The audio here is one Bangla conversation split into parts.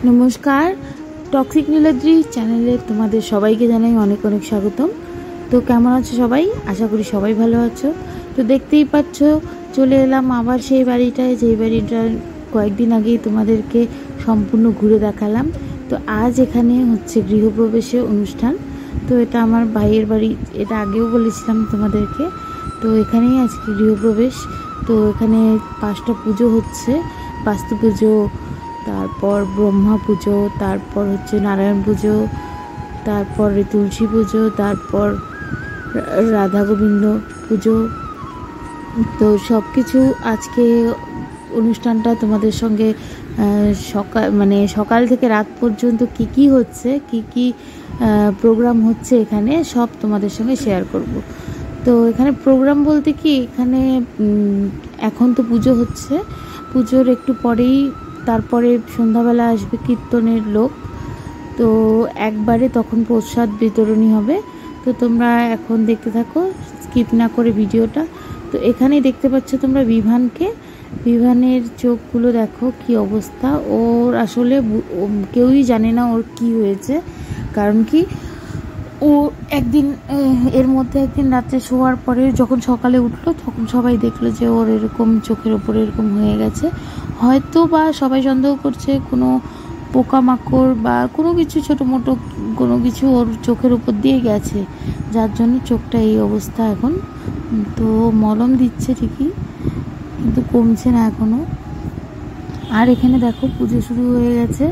নমস্কার, টক্সিক নীলাদ্রি চ্যানেলে তোমাদের সবাইকে জানাই অনেক অনেক স্বাগতম। তো কেমন আছো সবাই? আশা করি সবাই ভালো আছো। তো দেখতেই পাচ্ছ চলে এলাম আবার সেই বাড়িটায়, যেই বাড়িটা কয়েকদিন আগেই তোমাদেরকে সম্পূর্ণ ঘুরে দেখালাম। তো আজ এখানে হচ্ছে গৃহপ্রবেশের অনুষ্ঠান। তো এটা আমার ভাইয়ের বাড়ি, এটা আগেও বলেছিলাম তোমাদেরকে। তো এখানেই আজকে গৃহপ্রবেশ। তো এখানে 5টা পুজো হচ্ছে, বাস্তু পুজো, তারপর ব্রহ্মা পুজো, তারপর হচ্ছে নারায়ণ পুজো, তারপরে তুলসী পুজো, তারপর রাধা গোবিন্দ পুজো। তো সব কিছু আজকে অনুষ্ঠানটা তোমাদের সঙ্গে সকাল থেকে রাত পর্যন্ত কি হচ্ছে, কি প্রোগ্রাম হচ্ছে এখানে সব তোমাদের সঙ্গে শেয়ার করব। তো এখানে প্রোগ্রাম বলতে কি, এখানে এখন তো পুজো হচ্ছে, পুজোর একটু পরেই তারপরে সন্ধ্যাবেলা আসবে কীর্তনের লোক। তো একবারে তখন প্রসাদ বিতরণী হবে। তো তোমরা এখন দেখতে থাকো, স্কিপ না করে ভিডিওটা। তো এখানেই দেখতে পাচ্ছ তোমরা বিভানকে, বিভানের চোখগুলো দেখো কি অবস্থা। ওর আসলে কেউই জানে না ওর কি হয়েছে, কারণ কি ও একদিন এর মধ্যে একদিন রাত্রে শোয়ার পরে যখন সকালে উঠলো তখন সবাই দেখলো যে ওর এরকম চোখের ওপরে এরকম হয়ে গেছে। হয়তো বা সবাই সন্দেহ করছে কোনো পোকামাকড় বা কোনো কিছু ছোটো মোটো কোনো কিছু ওর চোখের উপর দিয়ে গেছে, যার জন্য চোখটা এই অবস্থা এখন। তো মলম দিচ্ছে ঠিকই, কিন্তু কমছে না এখনও। আর এখানে দেখো পুজো শুরু হয়ে গেছে।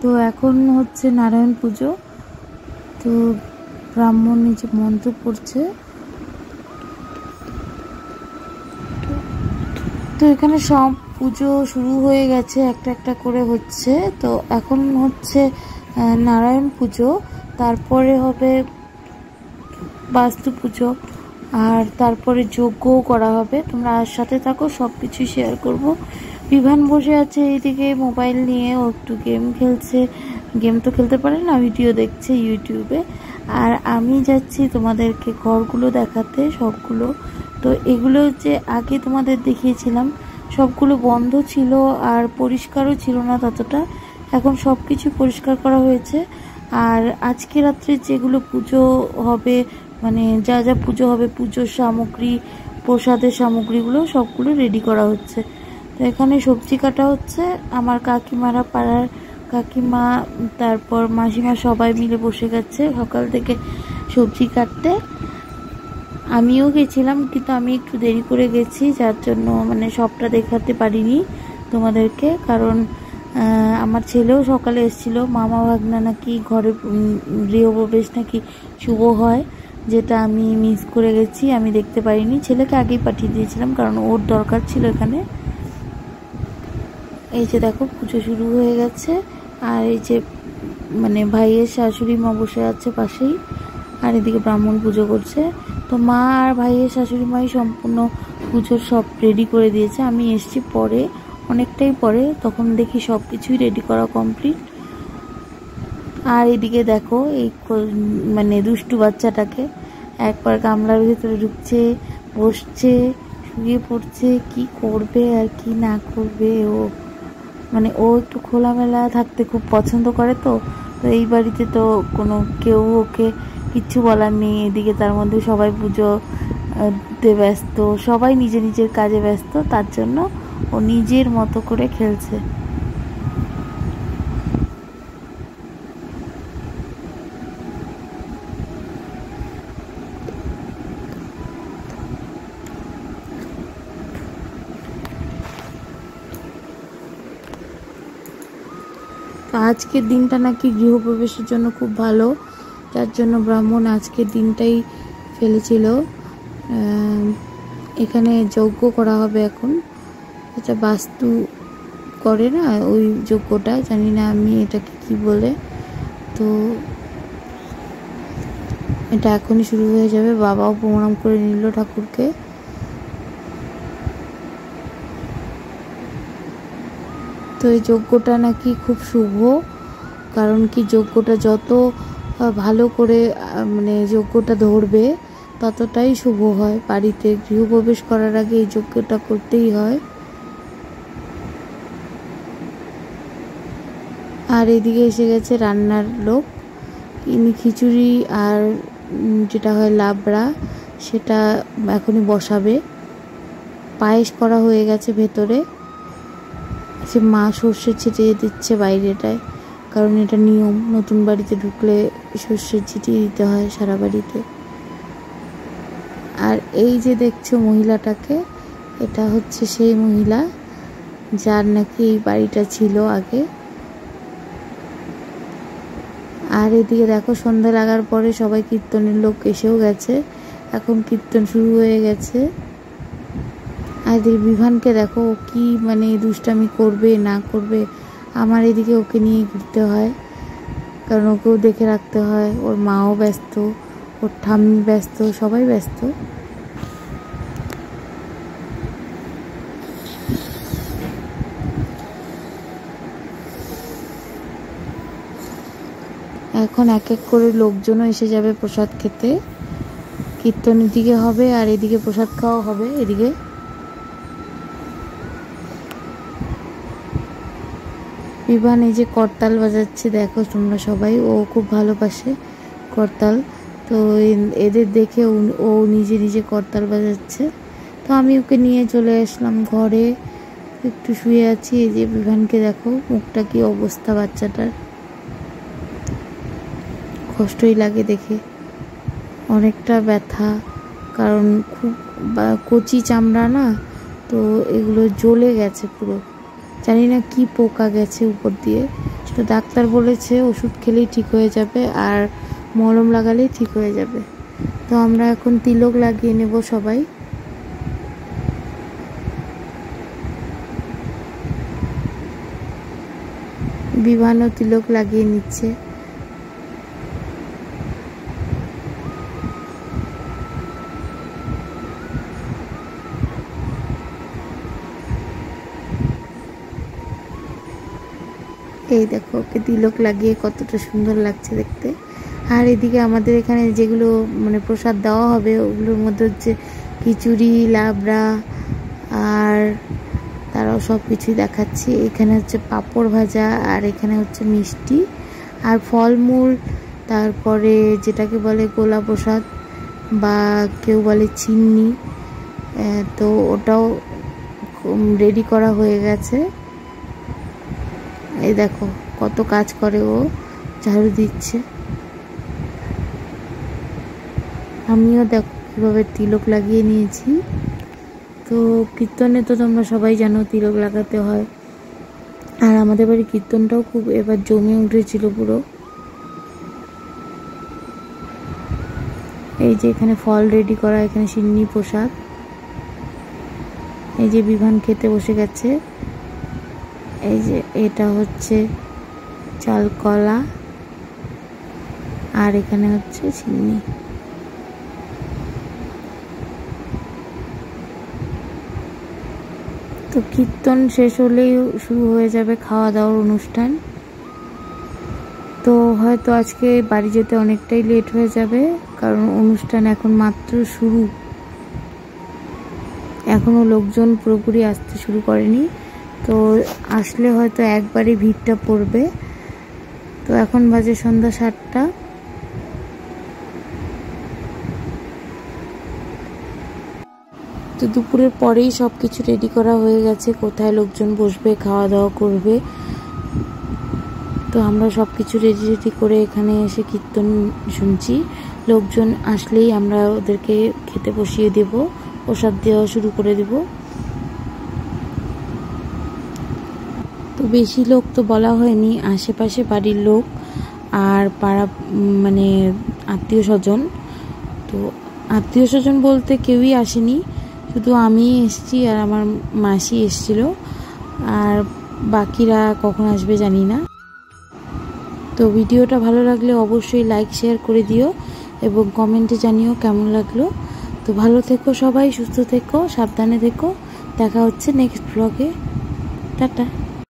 তো এখন হচ্ছে নারায়ণ পুজো। তো ব্রাহ্মণ নিচে মন্ত্র পড়ছে। তো এখানে সব পুজো শুরু হয়ে গেছে, একটা একটা করে হচ্ছে। তো এখন হচ্ছে নারায়ণ পুজো, তারপরে হবে বাস্তু পুজো, আর তারপরে যজ্ঞও করা হবে। তোমরা আর সাথে থাকো, সব কিছু শেয়ার করব। বিভান বসে আছে এইদিকে মোবাইল নিয়ে, ও একটু গেম খেলছে। গেম তো খেলতে পারে না, ভিডিও দেখছে ইউটিউবে। আর আমি যাচ্ছি তোমাদেরকে ঘরগুলো দেখাতে সবগুলো। তো এগুলো যে আগে তোমাদের দেখিয়েছিলাম সবগুলো বন্ধ ছিল আর পরিষ্কারও ছিল না ততটা, এখন সব কিছু পরিষ্কার করা হয়েছে। আর আজকে রাত্রে যেগুলো পুজো হবে, মানে যা যা পুজো হবে, পুজোর সামগ্রী, প্রসাদের সামগ্রীগুলো সবগুলো রেডি করা হচ্ছে। তো এখানে সবজি কাটা হচ্ছে, আমার কাকিমারা, পাড়ার কাকিমা, তারপর মাসিমা সবাই মিলে বসে গেছে সকাল থেকে সবজি কাটতে। আমিও গেছিলাম, কিন্তু আমি একটু দেরি করে গেছি, যার জন্য মানে সবটা দেখাতে পারিনি তোমাদেরকে। কারণ আমার ছেলেও সকালে এসেছিল, মামা ভাগনা নাকি ঘরে গৃহপ্রবেশ নাকি শুভ হয়, যেটা আমি মিস করে গেছি, আমি দেখতে পারিনি। ছেলেকে আগেই পাঠিয়ে দিয়েছিলাম কারণ ওর দরকার ছিল এখানে। এই যে দেখো পুজো শুরু হয়ে গেছে, আর এই যে মানে ভাইয়ের শাশুড়ি মা বসে আছে পাশেই, আর এদিকে ব্রাহ্মণ পুজো করছে। তো মা আর ভাইয়ের শাশুড়ি মাই সম্পূর্ণ পুজোর সব রেডি করে দিয়েছে। আমি এসছি পরে, অনেকটাই পরে, তখন দেখি সব কিছুই রেডি করা কমপ্লিট। আর এদিকে দেখো এই মানে দুষ্টু বাচ্চাটাকে একবার গামলার ভিতরে ঢুকছে, বসছে, শুয়ে পড়ছে, কি করবে আর কি না করবে। মানে ও একটু খোলামেলা থাকতে খুব পছন্দ করে। তো এই বাড়িতে তো কোনো কেউ ওকে কিচ্ছু বলার নেই। এদিকে তার মধ্যে সবাই পুজোতে ব্যস্ত, সবাই নিজের নিজের কাজে ব্যস্ত, তার জন্য ও নিজের মতো করে খেলছে। তো আজকের দিনটা নাকি গৃহপ্রবেশের জন্য খুব ভালো, যার জন্য ব্রাহ্মণ আজকের দিনটাই ফেলেছিল। এখানে যজ্ঞ করা হবে এখন, এটা বাস্তু করে না ওই যজ্ঞটা, জানি না আমি এটাকে কি বলে। তো এটা এখনই শুরু হয়ে যাবে। বাবাও প্রণাম করে নিল ঠাকুরকে। তো এই যজ্ঞটা নাকি খুব শুভ, কারণ কি যজ্ঞটা যত ভালো করে মানে যজ্ঞটা ধরবে ততটাই শুভ হয়। বাড়িতে গৃহপ্রবেশ করার আগে এই যজ্ঞটা করতেই হয়। আর এদিকে এসে গেছে রান্নার লোক। ইনি খিচুড়ি আর যেটা হয় লাবড়া সেটা এখনই বসাবে। পায়েস করা হয়ে গেছে ভেতরে। সে মা সর্ষে ছিটিয়ে দিচ্ছে বাইরেটায়, কারণ এটা নিয়ম, নতুন বাড়িতে ঢুকলে সর্ষে ছিটিয়ে দিতে হয় সারা বাড়িতে। আর এই যে দেখছো মহিলাটাকে, এটা হচ্ছে সেই মহিলা যার নাকি এই বাড়িটা ছিল আগে। আর এদিকে দেখো সন্ধ্যা লাগার পরে সবাই কীর্তনের লোক এসেও গেছে, এখন কীর্তন শুরু হয়ে গেছে। আর এদিকে বিভানকে দেখো ও কি মানে দুষ্টামি করবে না করবে। আমার এদিকে ওকে নিয়ে ঘুরতে হয়, কারণ ওকেও দেখে রাখতে হয়। ওর মাও ব্যস্ত, ওর ঠাম্মি ব্যস্ত, সবাই ব্যস্ত। এখন এক এক করে লোকজনও এসে যাবে প্রসাদ খেতে। কীর্তন এদিকে হবে আর এদিকে প্রসাদ খাওয়া হবে। এদিকে বিভান এই যে করতাল বাজাচ্ছে, দেখো তোমরা সবাই, ও খুব ভালোবাসে করতাল। তো এদের দেখে ও নিজে নিজে করতাল বাজাচ্ছে। তো আমি ওকে নিয়ে চলে আসলাম ঘরে, একটু শুয়ে আছি। এই যে বিভানকে দেখো, মুখটা কি অবস্থা বাচ্চাটার, কষ্টই লাগে দেখে, অনেকটা ব্যথা, কারণ খুব কচি চামড়া না, তো এগুলো জ্বলে গেছে পুরো। জানি না কি পোকা গেছে উপর দিয়ে, সেটা ডাক্তার বলেছে ওষুধ খেলেই ঠিক হয়ে যাবে আর মলম লাগালেই ঠিক হয়ে যাবে। তো আমরা এখন তিলক লাগিয়ে নেব সবাই। বিভানও তিলক লাগিয়ে নিচ্ছে। এই দেখো ওকে তিলক লাগিয়ে কতটা সুন্দর লাগছে দেখতে। আর এদিকে আমাদের এখানে যেগুলো মানে প্রসাদ দেওয়া হবে ওগুলোর মধ্যে হচ্ছে খিচুড়ি, লাবড়া আর তারাও সব কিছুই দেখাচ্ছি। এখানে হচ্ছে পাঁপড় ভাজা আর এখানে হচ্ছে মিষ্টি আর ফলমূল, তারপরে যেটাকে বলে গোলা প্রসাদ বা কেউ বলে চিন্নি, তো ওটাও রেডি করা হয়ে গেছে। এই দেখো কত কাজ করে ও, ঝাড়ু দিচ্ছে। আমিও দেখো কীভাবে তিলক লাগিয়ে নিয়েছি। তো কীর্তনে তো তোমরা সবাই জানো তিলক লাগাতে হয়। আর আমাদের বাড়ির কীর্তনটাও খুব এবার জমে উঠেছিল পুরো। এই যে এখানে ফল রেডি করা, এখানে সিন্নি প্রসাদ। এই যে বিভান খেতে বসে গেছে। এই যে এটা হচ্ছে চাল কলা আর এখানে হচ্ছে চিনি। তো কীর্তন শেষ হলেই শুরু হয়ে যাবে খাওয়া দাওয়ার অনুষ্ঠান। তো হয়তো আজকে বাড়ি যেতে অনেকটাই লেট হয়ে যাবে, কারণ অনুষ্ঠান এখন মাত্র শুরু, এখনও লোকজন পুরোপুরি আসতে শুরু করেনি। তো আসলে হয়তো একবারই ভিড়টা পড়বে। তো এখন বাজে সন্ধ্যা 7টা। তো দুপুরের পরেই সব কিছু রেডি করা হয়ে গেছে, কোথায় লোকজন বসবে, খাওয়া দাওয়া করবে। তো আমরা সব কিছু রেডি করে এখানে এসে কীর্তন শুনছি। লোকজন আসলেই আমরা ওদেরকে খেতে বসিয়ে দেব, প্রসাদ দেওয়া শুরু করে দেব। তো বেশি লোক তো বলা হয়নি, আশেপাশে বাড়ির লোক আর পাড়া মানে আত্মীয় স্বজন। তো আত্মীয় স্বজন বলতে কেউই আসেনি, শুধু আমি এসেছি আর আমার মাসি এসেছিল, আর বাকিরা কখন আসবে জানি না। তো ভিডিওটা ভালো লাগলে অবশ্যই লাইক শেয়ার করে দিও এবং কমেন্টে জানিও কেমন লাগলো। তো ভালো থেকো সবাই, সুস্থ থেকো, সাবধানে থেকো। দেখা হচ্ছে নেক্সট ব্লগে। টাটা।